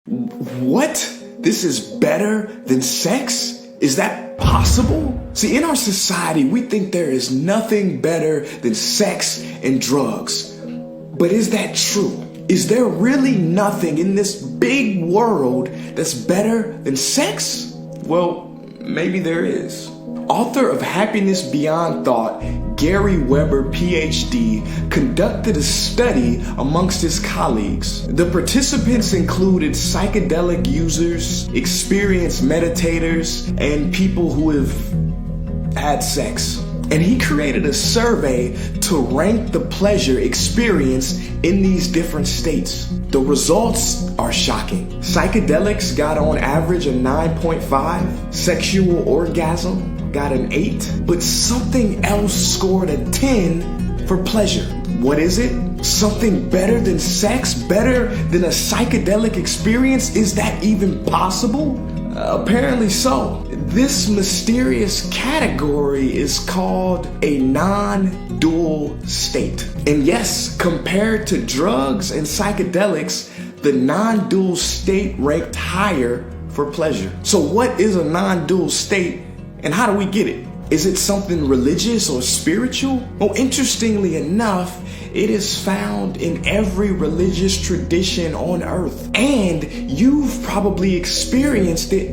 What? This is better than sex? Is that possible? See, in our society, we think there is nothing better than sex and drugs. But is that true? Is there really nothing in this big world that's better than sex? Well, maybe there is. Author of Happiness Beyond Thought, Gary Weber, PhD, conducted a study amongst his colleagues. The participants included psychedelic users, experienced meditators, and people who have had sex. And he created a survey to rank the pleasure experienced in these different states. The results are shocking. Psychedelics got on average a 9.5, sexual orgasm got an 8, but something else scored a 10 for pleasure. What is it? Something better than sex? Better than a psychedelic experience? Is that even possible? Apparently so. This mysterious category is called a non-dual state. And yes, compared to drugs and psychedelics, the non-dual state ranked higher for pleasure. So what is a non-dual state and how do we get it? Is it something religious or spiritual? Well, interestingly enough, it is found in every religious tradition on earth. And you've probably experienced it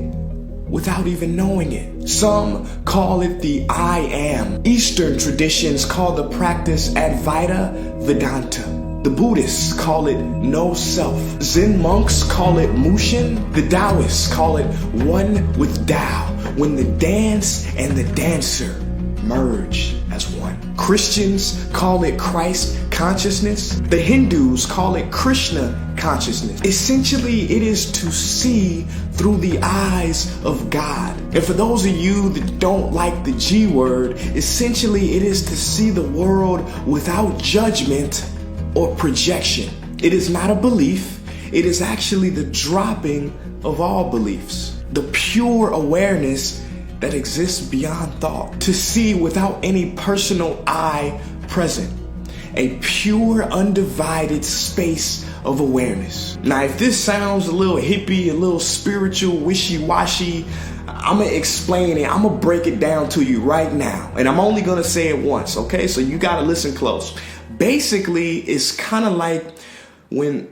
without even knowing it. Some call it the I am. Eastern traditions call the practice Advaita Vedanta. The Buddhists call it no self. Zen monks call it Mushin. The Taoists call it one with Tao, when the dance and the dancer merge as one. Christians call it Christ consciousness. The Hindus call it Krishna consciousness. Essentially, it is to see through the eyes of God. And for those of you that don't like the G word, essentially it is to see the world without judgment or projection. It is not a belief. It is actually the dropping of all beliefs. The pure awareness that exists beyond thought. To see without any personal I present. A pure, undivided space of awareness. Now, if this sounds a little hippie, a little spiritual, wishy-washy, I'm gonna explain it. I'm gonna break it down to you right now. And I'm only gonna say it once, okay? So you gotta listen close. Basically, it's kind of like when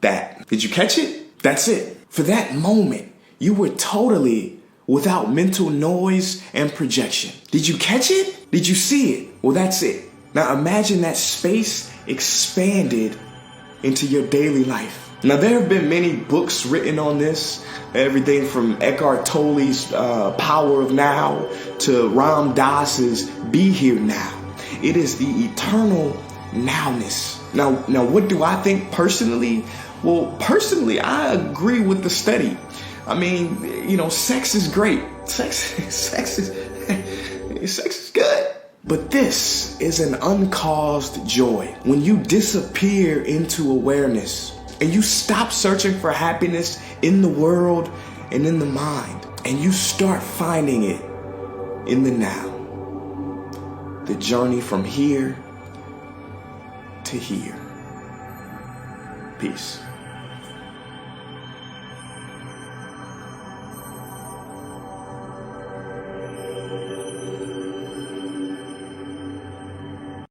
that. Did you catch it? That's it. For that moment, you were totally without mental noise and projection. Did you catch it? Did you see it? Well, that's it. Now imagine that space expanded into your daily life. Now, there have been many books written on this, everything from Eckhart Tolle's Power of Now to Ram Dass's Be Here Now. It is the eternal nowness. Now, what do I think personally? Well, personally, I agree with the study. I mean, you know, sex is great. Sex is good. But this is an uncaused joy. When you disappear into awareness and you stop searching for happiness in the world and in the mind, and you start finding it in the now. The journey from here to here. Peace.